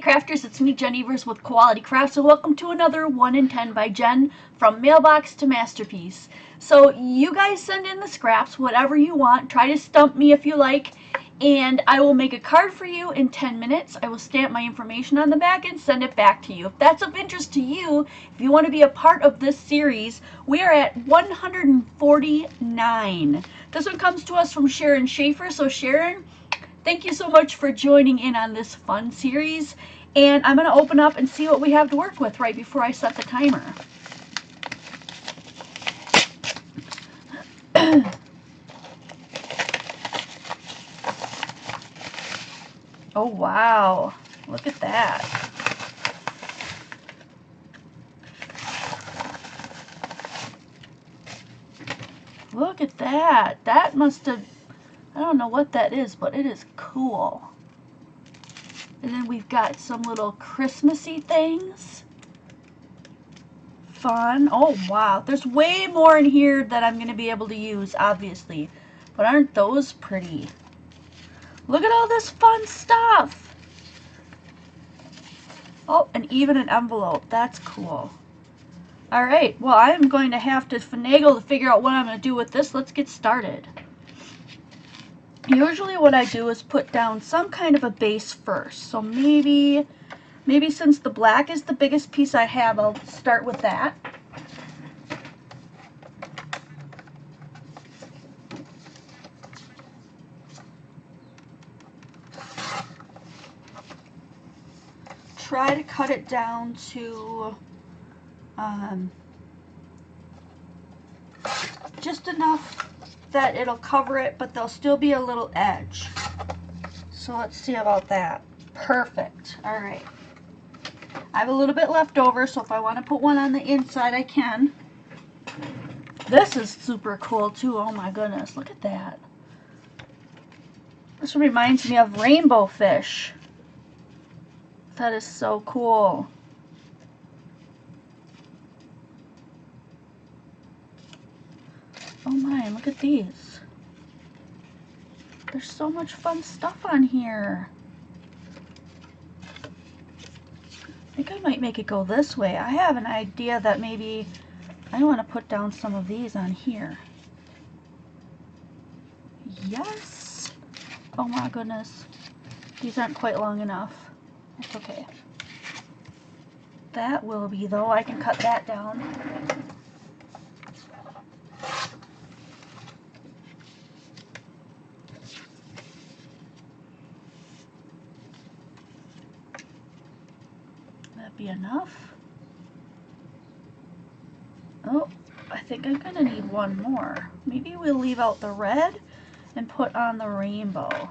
crafters, it's me, Jen Evers with Quality Crafts, and welcome to another 1 in 10 by Jen, from mailbox to masterpiece. So you guys send in the scraps, whatever you want. Try to stump me if you like, and I will make a card for you in 10 minutes. I will stamp my information on the back and send it back to you. If that's of interest to you, if you want to be a part of this series, we are at 149. This one comes to us from Sharon Schaefer. So Sharon, thank you so much for joining in on this fun series, and I'm going to open up and see what we have to work with right before I set the timer. Oh wow, look at that. Look at that. That must have, I don't know what that is, but it is cool. And then we've got some little Christmassy things. Fun. Oh wow, there's way more in here that I'm going to be able to use, obviously. But aren't those pretty? Look at all this fun stuff. Oh, and even an envelope. That's cool. Alright, well, I'm going to have to finagle to figure out what I'm going to do with this. Let's get started. Usually what I do is put down some kind of a base first. So maybe since the black is the biggest piece I have, I'll start with that. Try to cut it down to just enough that it'll cover it, but there'll still be a little edge. So let's see about that. Perfect. All right. I have a little bit left over, so if I want to put one on the inside, I can. This is super cool too. Oh my goodness, look at that. This reminds me of rainbow fish. That is so cool. Oh my, look at these. There's so much fun stuff on here. I think I might make it go this way. I have an idea that maybe I want to put down some of these on here. Yes! Oh my goodness. These aren't quite long enough. It's okay. That will be though. I can cut that down. That'd be enough. Oh, I think I'm gonna need one more. Maybe we'll leave out the red and put on the rainbow.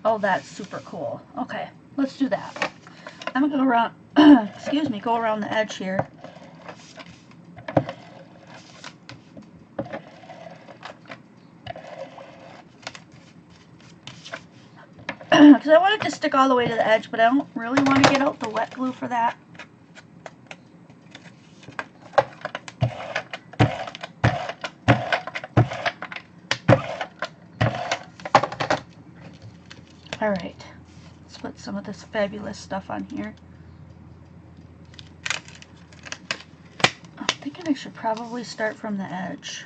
Oh, that's super cool. Okay, let's do that. I'm gonna go around, excuse me, go around the edge here. Because I want it to stick all the way to the edge, but I don't really want to get out the wet glue for that. Alright, let's put some of this fabulous stuff on here. I'm thinking I should probably start from the edge.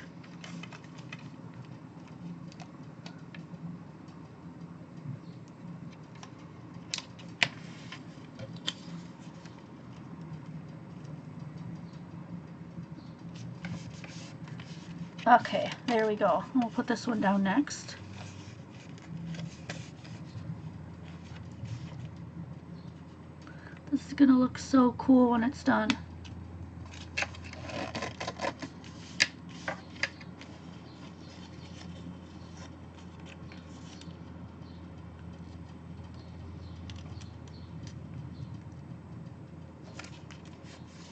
Okay, there we go. We'll put this one down next. This is gonna look so cool when it's done.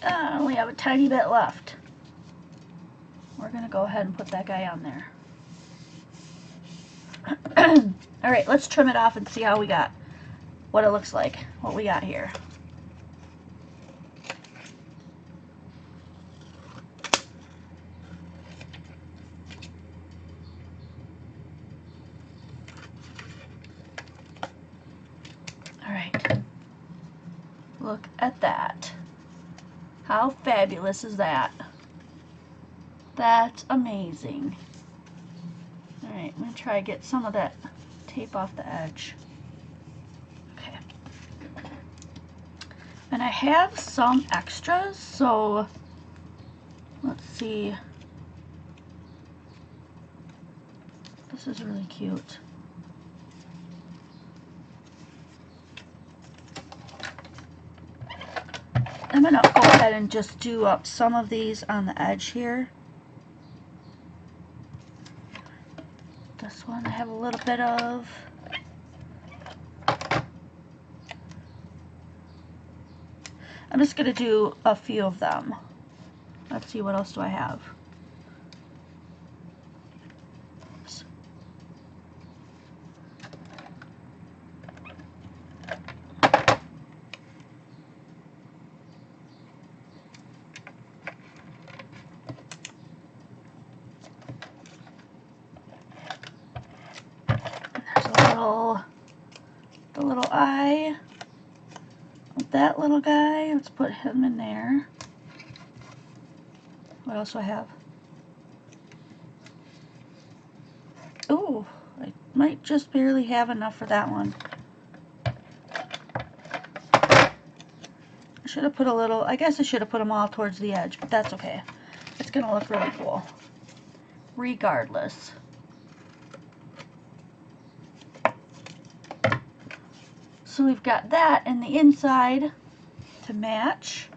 I only have a tiny bit left. We're gonna go ahead and put that guy on there. Alright, let's trim it off and see how we got, what it looks like, what we got here. Alright, at that. How fabulous is that? That's amazing. Alright, I'm going to try to get some of that tape off the edge. Okay. And I have some extras, so let's see. This is really cute. I'm going to go ahead and just do up some of these on the edge here. This one I have a little bit of. I'm just going to do a few of them. Let's see, what else do I have? The little eye with that little guy. Let's put him in there. What else do I have? Ooh, I might just barely have enough for that one. I should have put a little, I guess I should have put them all towards the edge, but that's okay. It's gonna look really cool, regardless. So we've got that in the inside to match.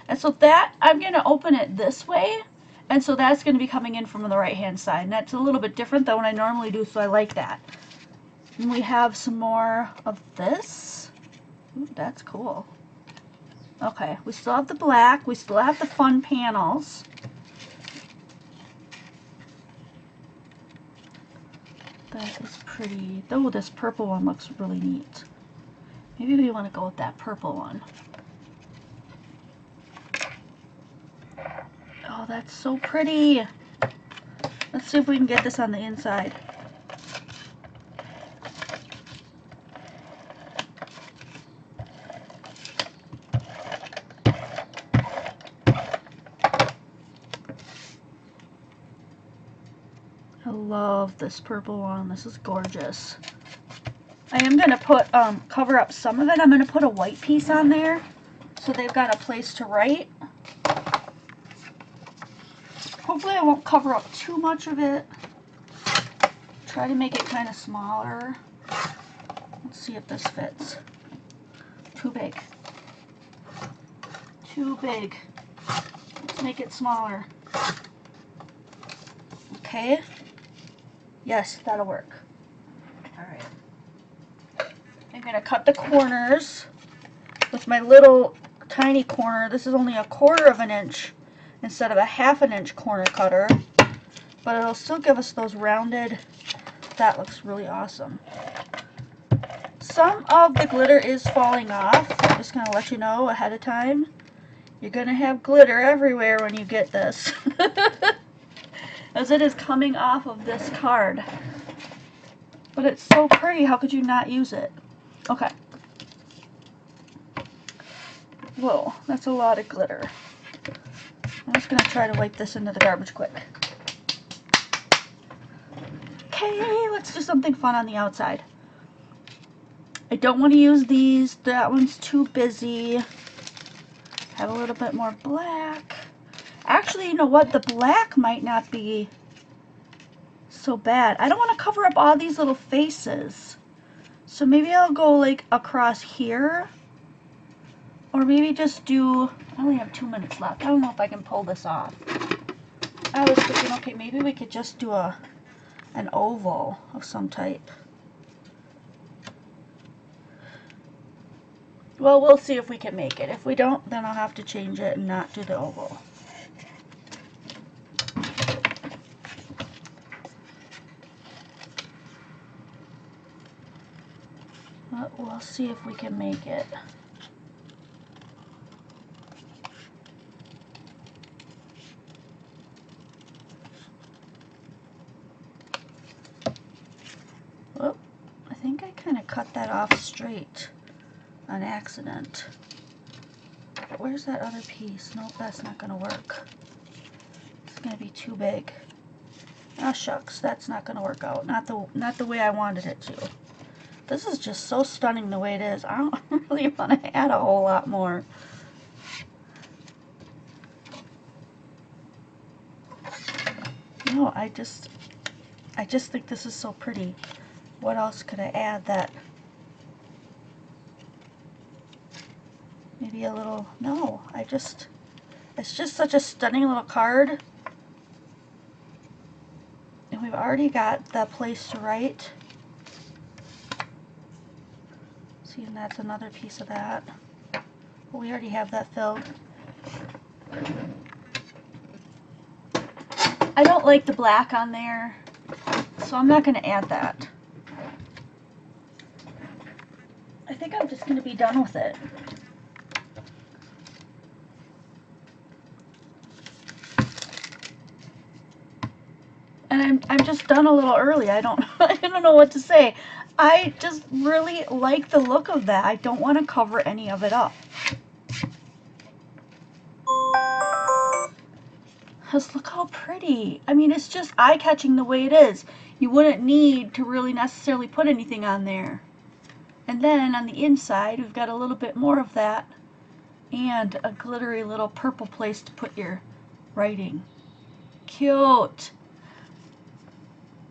And so that, I'm going to open it this way, and so that's going to be coming in from the right hand side. And that's a little bit different than what I normally do, so I like that. And we have some more of this. Ooh, that's cool. Okay, we still have the black, we still have the fun panels. That is pretty. Oh, this purple one looks really neat. Maybe we want to go with that purple one. Oh, that's so pretty. Let's see if we can get this on the inside. I love this purple one. This is gorgeous. I am going to put, cover up some of it. I'm going to put a white piece on there so they've got a place to write. Hopefully I won't cover up too much of it. Try to make it kind of smaller. Let's see if this fits. Too big. Too big. Let's make it smaller. Okay. Yes, that'll work. Alright. I'm going to cut the corners with my little tiny corner. This is only 1/4 of an inch instead of a 1/2 inch corner cutter. But it'll still give us those rounded. That looks really awesome. Some of the glitter is falling off. I'm just going to let you know ahead of time. You're going to have glitter everywhere when you get this. As it is coming off of this card. But it's so pretty, how could you not use it? Okay. Whoa, that's a lot of glitter. I'm just going to try to wipe this into the garbage quick. Okay, let's do something fun on the outside. I don't want to use these. That one's too busy. Have a little bit more black. Actually, you know what? The black might not be so bad. I don't want to cover up all these little faces. So maybe I'll go like across here. Or maybe just do, I only have 2 minutes left. I don't know if I can pull this off. I was thinking, okay, maybe we could just do an oval of some type. Well, we'll see if we can make it. If we don't, then I'll have to change it and not do the oval. But we'll see if we can make it. cut that off straight on accident. Where's that other piece? Nope, that's not gonna work. It's gonna be too big. Oh shucks, that's not gonna work out. Not the way I wanted it to. This is just so stunning the way it is. I don't really want to add a whole lot more. No, I just think this is so pretty. What else could I add that? Maybe a little, no, it's just such a stunning little card. And we've already got that place to write. See, and that's another piece of that. Well, we already have that filled. I don't like the black on there, so I'm not going to add that. I think I'm just going to be done with it. And I'm just done a little early. I don't know what to say. I just really like the look of that. I don't want to cover any of it up. Just look how pretty. I mean, it's just eye-catching the way it is. You wouldn't need to really necessarily put anything on there. And then on the inside, we've got a little bit more of that and a glittery little purple place to put your writing. Cute.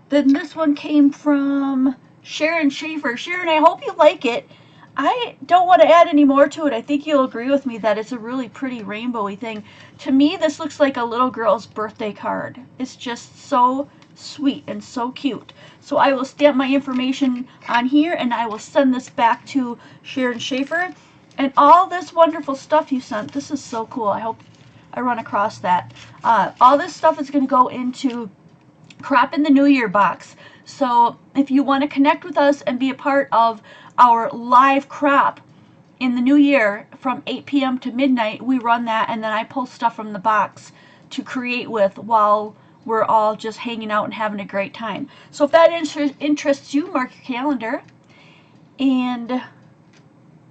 Then this one came from Sharon Schaefer. Sharon, I hope you like it. I don't want to add any more to it. I think you'll agree with me that it's a really pretty rainbowy thing. To me, this looks like a little girl's birthday card. It's just so sweet and so cute. So I will stamp my information on here and I will send this back to Sharon Schaefer. And all this wonderful stuff you sent, this is so cool. I hope I run across that. All this stuff is going to go into Crop in the New Year box. So if you want to connect with us and be a part of our live crop in the new year from 8 p.m. to midnight, we run that, and then I pull stuff from the box to create with while we're all just hanging out and having a great time. So if that interests you, mark your calendar. And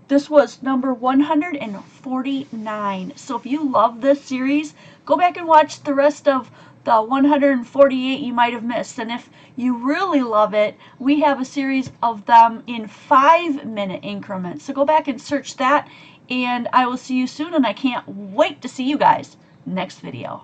this was number 149. So if you love this series, go back and watch the rest of the 148 you might have missed. And if you really love it, we have a series of them in 5-minute increments. So go back and search that, and I will see you soon, and I can't wait to see you guys next video.